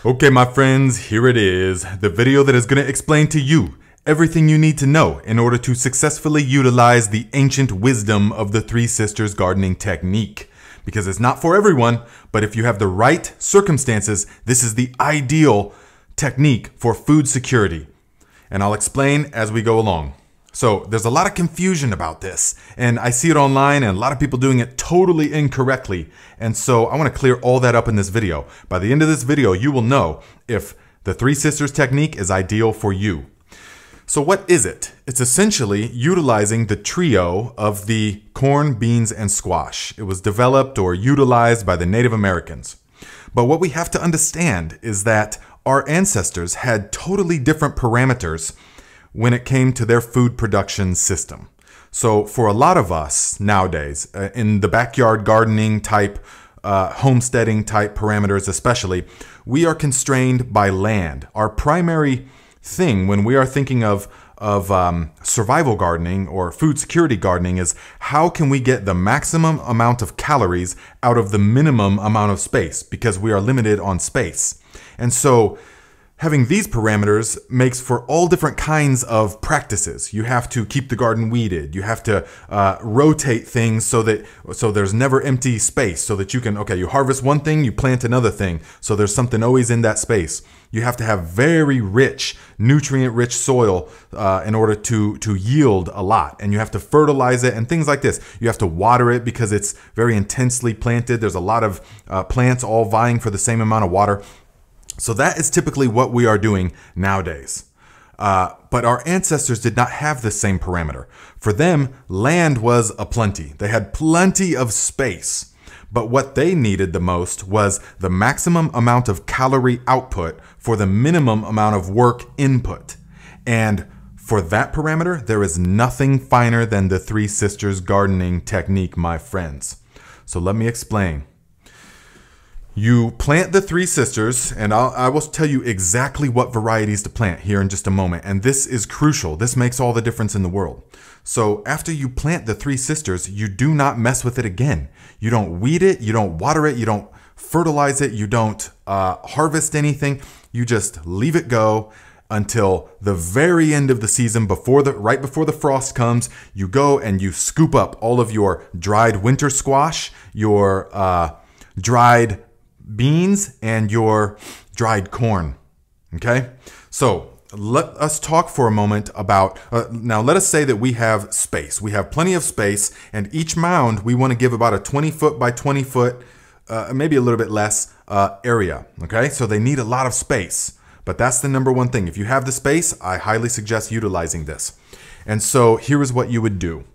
Okay, my friends, here it is. The video that is going to explain to you everything you need to know in order to successfully utilize the ancient wisdom of the Three Sisters gardening technique. Because it's not for everyone, but if you have the right circumstances, this is the ideal technique for food security. And I'll explain as we go along. So there's a lot of confusion about this, and I see it online and a lot of people doing it totally incorrectly. And so I want to clear all that up in this video. By the end of this video, you will know if the Three Sisters technique is ideal for you. So what is it? It's essentially utilizing the trio of the corn, beans, and squash. It was developed or utilized by the Native Americans. But what we have to understand is that our ancestors had totally different parameters when it came to their food production system. So for a lot of us nowadays, in the backyard gardening type, homesteading type parameters especially, we are constrained by land. Our primary thing when we are thinking of survival gardening or food security gardening is how can we get the maximum amount of calories out of the minimum amount of space, because we are limited on space. And so having these parameters makes for all different kinds of practices. You have to keep the garden weeded. You have to rotate things so there's never empty space, so that you can, you harvest one thing, you plant another thing, so there's something always in that space. You have to have very rich, nutrient-rich soil in order to yield a lot, and you have to fertilize it and things like this. You have to water it because it's very intensely planted. There's a lot of plants all vying for the same amount of water. So that is typically what we are doing nowadays. But our ancestors did not have the same parameter. For them, land was aplenty. They had plenty of space. But what they needed the most was the maximum amount of calorie output for the minimum amount of work input. And for that parameter, there is nothing finer than the Three Sisters gardening technique, my friends. So let me explain. You plant the Three Sisters, and I will tell you exactly what varieties to plant here in just a moment. And this is crucial. This makes all the difference in the world. So after you plant the Three Sisters, you do not mess with it again. You don't weed it, you don't water it, you don't fertilize it, you don't harvest anything. You just leave it go until the very end of the season, right before the frost comes. You go and you scoop up all of your dried winter squash, your dried beans, and your dried corn. Okay, so let us talk for a moment about, now let us say that we have space. We have plenty of space, and each mound we want to give about a 20 foot by 20 foot, maybe a little bit less area. Okay, so they need a lot of space, but that's the number one thing. If you have the space, I highly suggest utilizing this. And so here is what you would do.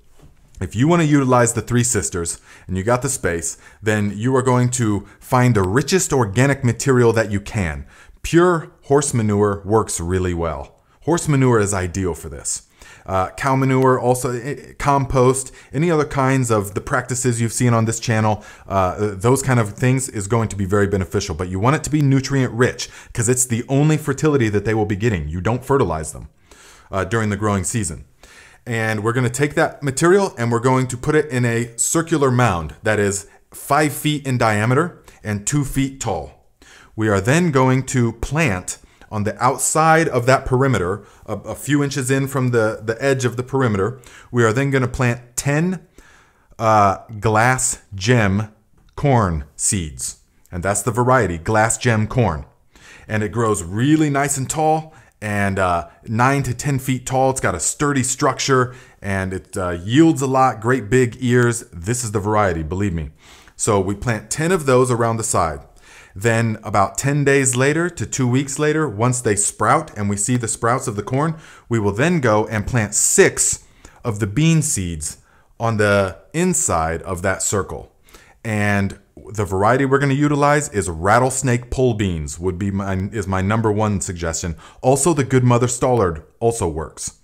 If you want to utilize the Three Sisters and you got the space, then you are going to find the richest organic material that you can. Pure horse manure works really well. Horse manure is ideal for this. Cow manure, also compost, any other kinds of the practices you've seen on this channel, those kind of things is going to be very beneficial. But you want it to be nutrient rich because it's the only fertility that they will be getting. You don't fertilize them during the growing season. And we're going to take that material and we're going to put it in a circular mound that is 5 feet in diameter and 2 feet tall. We are then going to plant on the outside of that perimeter, a few inches in from the edge of the perimeter. We are then going to plant 10 glass gem corn seeds. And that's the variety, glass gem corn. And it grows really nice and tall, and 9 to 10 feet tall. It's got a sturdy structure, and it yields a lot, great big ears. This is the variety, believe me. So we plant 10 of those around the side. Then about 10 days later to 2 weeks later, once they sprout and we see the sprouts of the corn, we will then go and plant 6 of the bean seeds on the inside of that circle. And the variety we're going to utilize is rattlesnake pole beans is my number one suggestion. Also, the Good Mother Stallard also works.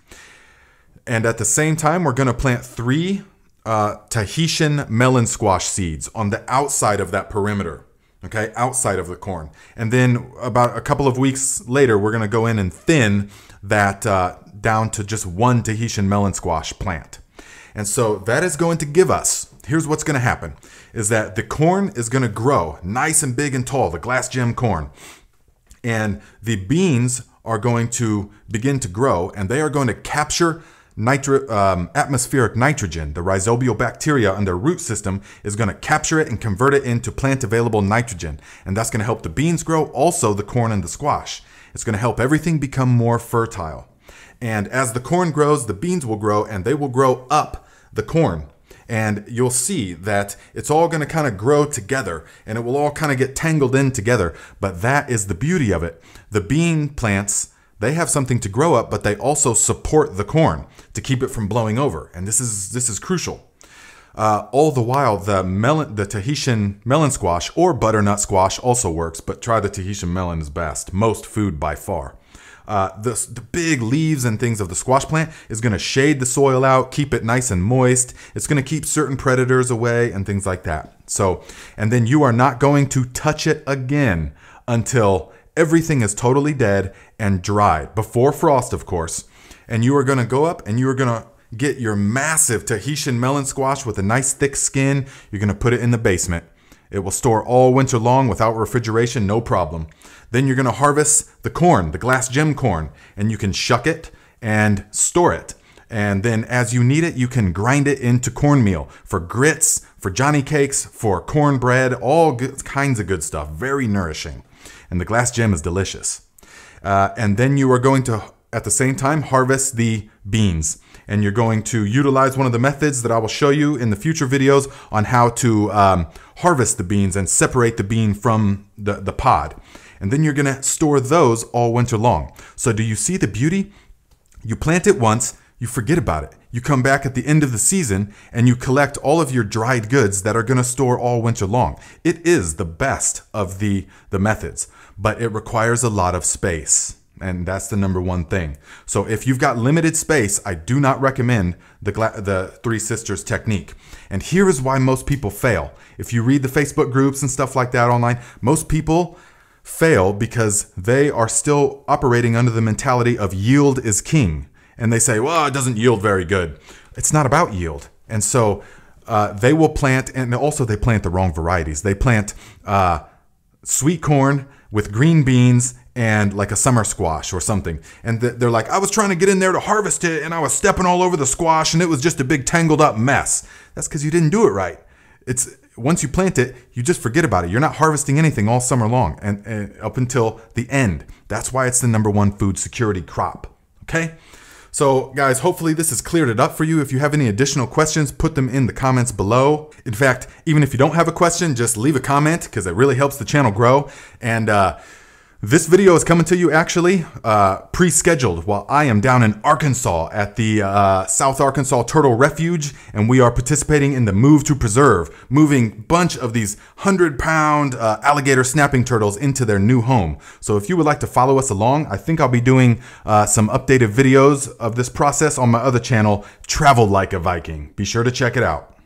And at the same time, we're going to plant 3 Tahitian melon squash seeds on the outside of that perimeter. Okay, outside of the corn. And then about a couple of weeks later, we're going to go in and thin that down to just 1 Tahitian melon squash plant. And so that is going to give us, here's what's going to happen, is that the corn is going to grow nice and big and tall, the glass gem corn. And the beans are going to begin to grow, and they are going to capture atmospheric nitrogen. The rhizobial bacteria on their root system is going to capture it and convert it into plant available nitrogen. And that's going to help the beans grow, also the corn and the squash. It's going to help everything become more fertile. And as the corn grows, the beans will grow, and they will grow up the corn. And you'll see that it's all going to kind of grow together, and it will all kind of get tangled in together. But that is the beauty of it. The bean plants, they have something to grow up, but they also support the corn to keep it from blowing over. And this is crucial. All the while, the Tahitian melon squash or butternut squash also works, but try the Tahitian melon is best. Most food by far. The big leaves and things of the squash plant is going to shade the soil out, keep it nice and moist. It's going to keep certain predators away and things like that. So, and then you are not going to touch it again until everything is totally dead and dried, before frost, of course. And you are going to go up and you are going to get your massive Tahitian melon squash with a nice thick skin. You're going to put it in the basement. It will store all winter long without refrigeration, no problem. Then you're going to harvest the corn, the glass gem corn, and you can shuck it and store it. And then as you need it, you can grind it into cornmeal for grits, for Johnny cakes, for cornbread, all kinds of good stuff. Very nourishing. And the glass gem is delicious. And then you are going to, at the same time, harvest the beans. And you're going to utilize one of the methods that I will show you in the future videos on how to harvest the beans and separate the bean from the pod. And then you're going to store those all winter long. So do you see the beauty? You plant it once, you forget about it. You come back at the end of the season and you collect all of your dried goods that are going to store all winter long. It is the best of the methods, but it requires a lot of space. And that's the number one thing. So if you've got limited space, I do not recommend the Three Sisters technique. And here is why most people fail. If you read the Facebook groups and stuff like that online, most people fail because they are still operating under the mentality of yield is king. And they say, well, it doesn't yield very good. It's not about yield. And so they will plant, and also they plant the wrong varieties. They plant sweet corn with green beans and like a summer squash or something. And they're like, I was trying to get in there to harvest it and I was stepping all over the squash and it was just a big tangled up mess. That's because you didn't do it right. Once you plant it, you just forget about it. You're not harvesting anything all summer long and up until the end. That's why it's the #1 food security crop. Okay? So guys, hopefully this has cleared it up for you. If you have any additional questions, put them in the comments below. In fact, even if you don't have a question, just leave a comment because it really helps the channel grow. And this video is coming to you actually pre-scheduled while I am down in Arkansas at the South Arkansas Turtle Refuge, and we are participating in the Move to Preserve, moving a bunch of these 100-pound alligator snapping turtles into their new home. So if you would like to follow us along, I think I'll be doing some updated videos of this process on my other channel, Travel Like a Viking. Be sure to check it out.